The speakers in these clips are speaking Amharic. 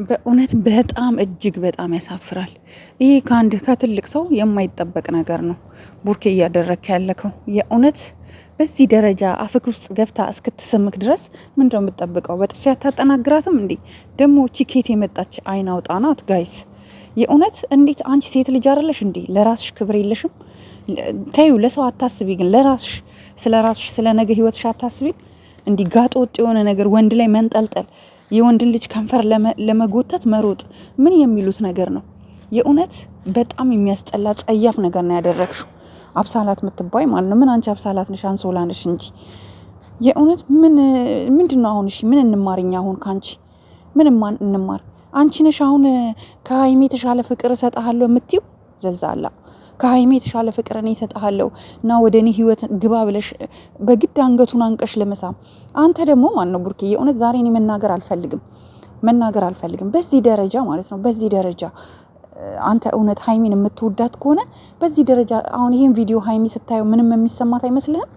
በእውነት በጣም እጅግ በጣም ያሳፍራል። ይሄ ከአንድ ከትልቅ ሰው የማይጠበቅ ነገር ነው ቡርኬ እያደረክ ያለከው። የእውነት በዚህ ደረጃ አፍክ ውስጥ ገብታ እስክትሰምክ ድረስ ምንድን ነው የምትጠብቀው? በጥፊያ አታጠናግራትም እንዴ? ደግሞ ቺኬት የመጣች አይን አውጣ ናት ጋይስ። የእውነት እንዴት አንቺ ሴት ልጅ አይደለሽ እንዴ? ለራስሽ ክብር የለሽም? ተዩ ለሰው አታስቢ፣ ግን ለራስሽ ስለ ራስሽ ስለ ነገ ህይወትሽ አታስቢ። እንዲህ ጋጥ ወጥ የሆነ ነገር ወንድ ላይ መንጠልጠል፣ የወንድን ልጅ ከንፈር ለመጎተት መሮጥ ምን የሚሉት ነገር ነው? የእውነት በጣም የሚያስጠላ ጸያፍ ነገር ነው ያደረግሽው። አብሳላት የምትባይ ማለት ነው። ምን አንቺ አብሳላት ነሽ? አንሶላ ነሽ እንጂ የእውነት ምንድን ነው አሁን? እሺ ምን እንማርኛ አሁን ካንቺ? ምን እንማር? አንቺ ነሽ አሁን ከሀይሜ የተሻለ ፍቅር እሰጥሃለሁ የምትይው ዘልዛላ። ከሀይሜ የተሻለ ፍቅር እኔ እሰጥሃለሁ እና ወደ እኔ ህይወት ግባ ብለሽ በግድ አንገቱን አንቀሽ ለመሳም። አንተ ደግሞ ማን ነው ቡርኬ? የእውነት ዛሬ እኔ መናገር አልፈልግም በዚህ ደረጃ ማለት ነው። በዚህ ደረጃ አንተ እውነት ሀይሚን የምትወዳት ከሆነ በዚህ ደረጃ አሁን ይሄን ቪዲዮ ሀይሚ ስታየው ምንም የሚሰማት አይመስልህም?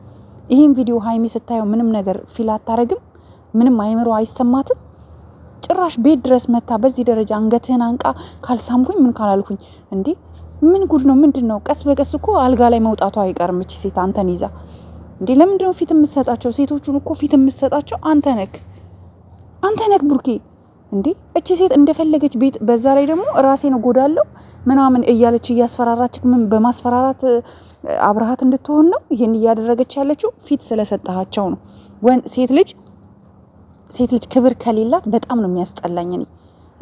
ይሄን ቪዲዮ ሀይሚ ስታየው ምንም ነገር ፊል አታረግም? ምንም አይምሮ አይሰማትም? ጭራሽ ቤት ድረስ መታ በዚህ ደረጃ አንገትህን አንቃ ካልሳምኩኝ ምን ካላልኩኝ እንዴ ምን ጉድ ነው? ምንድን ነው? ቀስ በቀስ እኮ አልጋ ላይ መውጣቷ አይቀርም እቺ ሴት አንተን ይዛ። እንዴ ለምንድን ነው ፊት የምትሰጣቸው? ሴቶቹን እኮ ፊት የምትሰጣቸው አንተ ነክ ቡርኬ። እንዴ እቺ ሴት እንደፈለገች ቤት፣ በዛ ላይ ደግሞ ራሴን እጎዳለሁ ምናምን እያለች እያስፈራራች፣ ምን በማስፈራራት አብረሃት እንድትሆን ነው ይሄን እያደረገች ያለችው? ፊት ስለሰጣቸው ነው። ሴት ልጅ ክብር ከሌላት በጣም ነው የሚያስጠላኝ እኔ።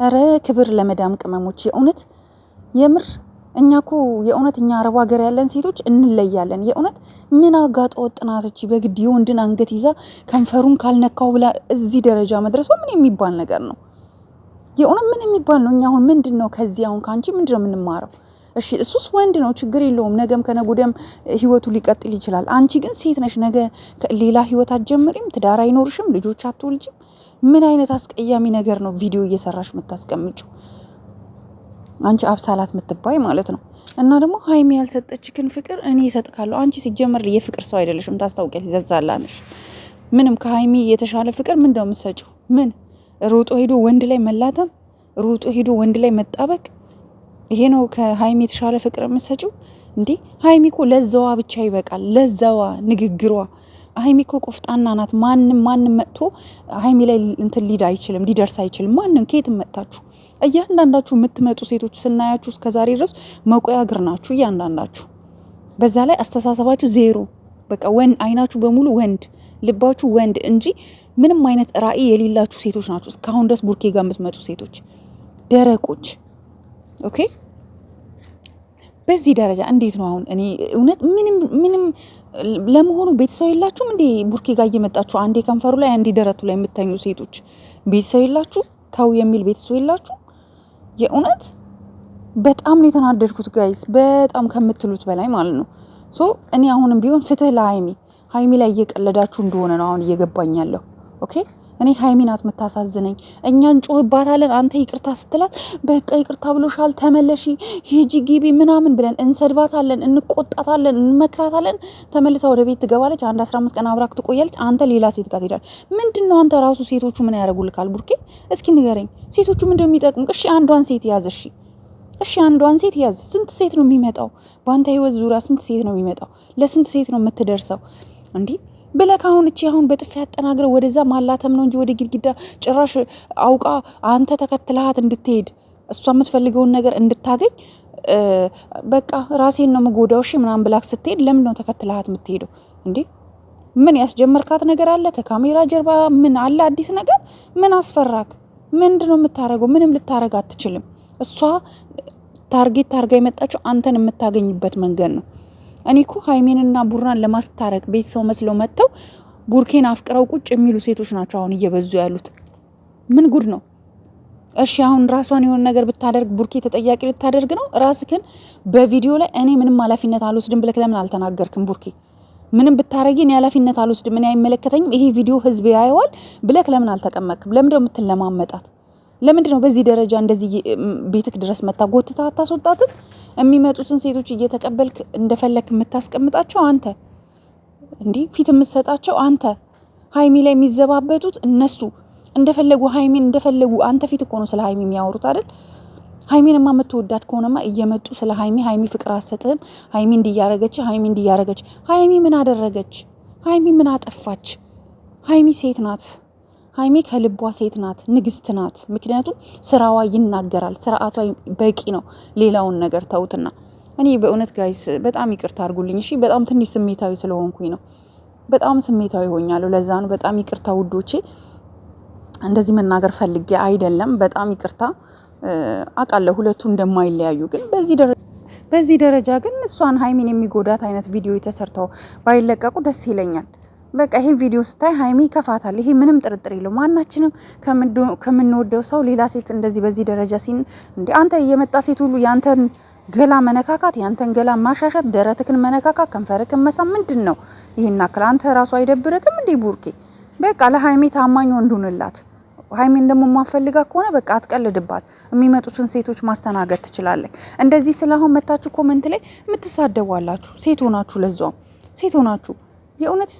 ኧረ ክብር ለመዳም ቅመሞች የእውነት የምር እኛ እኮ የእውነት እኛ አረብ ሀገር ያለን ሴቶች እንለያለን። የእውነት ምን አጋጠ ወጥናት እቺ በግድ የወንድን አንገት ይዛ ከንፈሩን ካልነካው ብላ እዚህ ደረጃ መድረሷ ምን የሚባል ነገር ነው? የእውነት ምን የሚባል ነው? እኛ አሁን ምንድን ነው ከዚህ አሁን ከአንቺ ምንድን ነው የምንማረው? እሺ እሱስ ወንድ ነው ችግር የለውም፣ ነገም ከነጎደም ህይወቱ ሊቀጥል ይችላል። አንቺ ግን ሴት ነሽ፣ ነገ ሌላ ህይወት አትጀምሪም? ትዳር አይኖርሽም? ልጆች አትወልጂም? ምን አይነት አስቀያሚ ነገር ነው ቪዲዮ እየሰራሽ የምታስቀምጪው? አንቺ አብሳላት የምትባይ ማለት ነው። እና ደግሞ ሀይሚ ያልሰጠችክን ፍቅር እኔ እሰጥካለሁ። አንቺ ሲጀመር የፍቅር ሰው አይደለሽም፣ ታስታውቂያለሽ። ዘልዛላነሽ። ምንም ከሀይሚ የተሻለ ፍቅር ምን ነው የምትሰጪው? ምን ሮጦ ሄዶ ወንድ ላይ መላተም፣ ሮጦ ሄዶ ወንድ ላይ መጣበቅ፣ ይሄ ነው ከሀይሚ የተሻለ ፍቅር የምትሰጪው? እንዴ ሀይሚ እኮ ለዛዋ ብቻ ይበቃል። ለዛዋ፣ ንግግሯ። ሀይሚ እኮ ቆፍጣና ናት። ማንም መጥቶ ሀይሚ ላይ እንትን ሊደርስ አይችልም። ማንም ከየትም መጥታችሁ እያንዳንዳችሁ የምትመጡ ሴቶች ስናያችሁ እስከዛሬ ድረስ መቆያ እግር ናችሁ እያንዳንዳችሁ። በዛ ላይ አስተሳሰባችሁ ዜሮ። በቃ አይናችሁ በሙሉ ወንድ፣ ልባችሁ ወንድ እንጂ ምንም አይነት ራዕይ የሌላችሁ ሴቶች ናችሁ እስካሁን ድረስ ቡርኬ ጋር የምትመጡ ሴቶች ደረቆች። ኦኬ በዚህ ደረጃ እንዴት ነው አሁን? እኔ እውነት ምንም ለመሆኑ ቤተሰብ የላችሁም እንዴ? ቡርኬ ጋር እየመጣችሁ አንዴ ከንፈሩ ላይ አንዴ ደረቱ ላይ የምተኙ ሴቶች ቤተሰብ የላችሁ? ተው የሚል ቤተሰብ የላችሁ? የእውነት በጣም ነው የተናደድኩት ጋይስ፣ በጣም ከምትሉት በላይ ማለት ነው። እኔ አሁንም ቢሆን ፍትህ ለሀይሚ ላይ እየቀለዳችሁ እንደሆነ ነው አሁን እየገባኝ ያለው። ኦኬ እኔ ሀይሚ ናት የምታሳዝነኝ። እኛ እንጮህባታለን፣ አንተ ይቅርታ ስትላት በቃ ይቅርታ ብሎሻል ተመለሺ ሂጂ ግቢ ምናምን ብለን እንሰድባታለን፣ እንቆጣታለን፣ እንመክራታለን። ተመልሳ ወደ ቤት ትገባለች። 15 ቀን አብራክ ትቆያለች። አንተ ሌላ ሴት ጋር ትሄዳለች። ምንድን ነው አንተ ራሱ ሴቶቹ ምን ያደርጉልካል ቡርኬ? እስኪ ንገረኝ፣ ሴቶቹ ምንድን ነው የሚጠቅሙ? እሺ አንዷን ሴት ያዝ። እሺ አንዷን ሴት ያዝ። ስንት ሴት ነው የሚመጣው በአንተ ህይወት ዙሪያ? ስንት ሴት ነው የሚመጣው? ለስንት ሴት ነው የምትደርሰው? እንዲህ ብለክ አሁን እቺ አሁን በጥፊ ያጠናግረ ወደዛ ማላተም ነው እንጂ ወደ ግድግዳ ጭራሽ አውቃ አንተ ተከትለሃት እንድትሄድ እሷ የምትፈልገውን ነገር እንድታገኝ በቃ ራሴን ነው የምጎዳው እሺ ምናምን ብላክ ስትሄድ ለምን ነው ተከትለሃት የምትሄደው? እንዴ ምን ያስጀመርካት ነገር አለ? ከካሜራ ጀርባ ምን አለ? አዲስ ነገር ምን አስፈራክ? ምንድን ነው የምታረገው? ምንም ልታረግ አትችልም። እሷ ታርጌት ታርጋ የመጣችው አንተን የምታገኝበት መንገድ ነው። እኔ እኮ ሀይሜንና ቡራን ለማስታረቅ ቤተሰብ መስለው መጥተው ቡርኬን አፍቅረው ቁጭ የሚሉ ሴቶች ናቸው አሁን እየበዙ ያሉት። ምን ጉድ ነው? እሺ አሁን ራሷን የሆነ ነገር ብታደርግ ቡርኬ ተጠያቂ ልታደርግ ነው? ራስክን በቪዲዮ ላይ እኔ ምንም ኃላፊነት አልወስድም ብለህ ለምን አልተናገርክም? ቡርኬ ምንም ብታረጊ እኔ ኃላፊነት አልወስድም፣ እኔ አይመለከተኝም፣ ይሄ ቪዲዮ ህዝብ ያየዋል ብለህ ለምን አልተቀመጥክም? ለምንድን ነው የምትለማመጣት? ለምንድን ነው በዚህ ደረጃ እንደዚህ ቤትክ ድረስ መታ ጎትታ አታስወጣትም? የሚመጡትን ሴቶች እየተቀበልክ እንደፈለክ የምታስቀምጣቸው አንተ፣ እንዲህ ፊት የምትሰጣቸው አንተ፣ ሀይሚ ላይ የሚዘባበቱት እነሱ፣ እንደፈለጉ ሀይሚን እንደፈለጉ አንተ ፊት እኮ ነው ስለ ሀይሚ የሚያወሩት አይደል? ሀይሚንማ የምትወዳት ከሆነማ እየመጡ ስለ ሀይሚ ፍቅር አትሰጥህም፣ ሀይሚ እንዲያረገች፣ ሀይሚ እንዲያረገች። ሀይሚ ምን አደረገች? ሀይሚ ምን አጠፋች? ሀይሚ ሴት ናት። ሀይሚ ከልቧ ሴት ናት፣ ንግስት ናት። ምክንያቱም ስራዋ ይናገራል፣ ስርዓቷ በቂ ነው። ሌላውን ነገር ተውትና፣ እኔ በእውነት ጋይስ በጣም ይቅርታ አድርጉልኝ እሺ። በጣም ትንሽ ስሜታዊ ስለሆንኩኝ ነው። በጣም ስሜታዊ ሆኛለሁ። ለዛ ነው በጣም ይቅርታ ውዶቼ። እንደዚህ መናገር ፈልጌ አይደለም። በጣም ይቅርታ። አውቃለሁ ሁለቱ እንደማይለያዩ፣ ግን በዚህ ደረጃ ግን እሷን ሀይሚን የሚጎዳት አይነት ቪዲዮ የተሰርተው ባይለቀቁ ደስ ይለኛል። በቃ ይሄን ቪዲዮ ስታይ ሀይሚ ይከፋታል። ይሄ ምንም ጥርጥር የለው። ማናችንም ከምንወደው ሰው ሌላ ሴት እንደዚህ በዚህ ደረጃ እንዴ አንተ የመጣ ሴት ሁሉ ያንተን ገላ መነካካት፣ ያንተን ገላ ማሻሻት፣ ደረትክን መነካካት፣ ከንፈርክን መሳም ምንድን ነው? ይሄን አክል አንተ ራሱ አይደብርክም እንዴ ቡርኬ? በቃ ለሀይሚ ታማኝ ወንዱንላት። ሀይሚን ደግሞ ማፈልጋ ከሆነ በቃ አትቀልድባት። የሚመጡትን ሴቶች ማስተናገድ ትችላለህ። እንደዚህ ስለአሁን መታችሁ ኮመንት ላይ የምትሳደቧላችሁ ሴት ሆናችሁ፣ ለዛውም ሴት ሆናችሁ የእውነት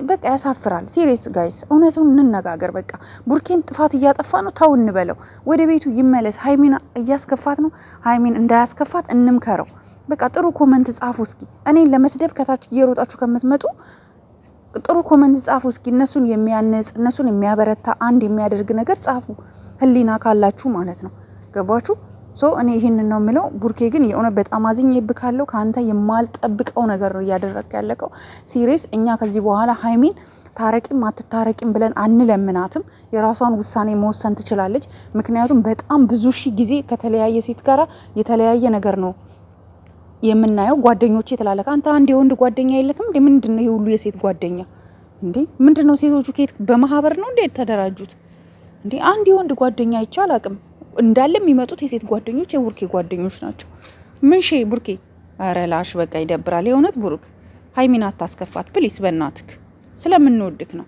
በቃ ያሳፍራል። ሲሪየስ ጋይስ እውነቱን እንነጋገር። በቃ ቡርኬን ጥፋት እያጠፋ ነው፣ ተው እንበለው፣ ወደ ቤቱ ይመለስ። ሀይሚን እያስከፋት ነው፣ ሀይሚን እንዳያስከፋት እንምከረው። በቃ ጥሩ ኮመንት ጻፉ እስኪ። እኔን ለመስደብ ከታች እየሮጣችሁ ከምትመጡ ጥሩ ኮመንት ጻፉ እስኪ። እነሱን የሚያንጽ እነሱን የሚያበረታ አንድ የሚያደርግ ነገር ጻፉ፣ ህሊና ካላችሁ ማለት ነው። ገባችሁ? እኔ ይህንን ነው የምለው። ቡርኬ ግን የእውነት በጣም አዝኜብካለሁ። ከአንተ የማልጠብቀው ነገር ነው እያደረግ ያለቀው። ሲሪየስ እኛ ከዚህ በኋላ ሀይሚን ታረቂም አትታረቂም ብለን አንለምናትም። የራሷን ውሳኔ መወሰን ትችላለች። ምክንያቱም በጣም ብዙ ሺህ ጊዜ ከተለያየ ሴት ጋራ የተለያየ ነገር ነው የምናየው። ጓደኞቼ ትላለህ አንተ፣ አንድ የወንድ ጓደኛ የለክም እንዴ? ምንድን ነው የሁሉ የሴት ጓደኛ እንዴ? ምንድን ነው ሴቶቹ ከየት በማህበር ነው እንዴ የተደራጁት እንዴ? አንድ የወንድ ጓደኛ አይቻል አቅም እንዳለ የሚመጡት የሴት ጓደኞች የቡርኬ ጓደኞች ናቸው። ምን ሼ ቡርኬ፣ አረ ላሽ በቃ ይደብራል የእውነት። ቡሩክ ሀይሚን አታስከፋት ፕሊስ፣ በእናትክ ስለምንወድክ ነው።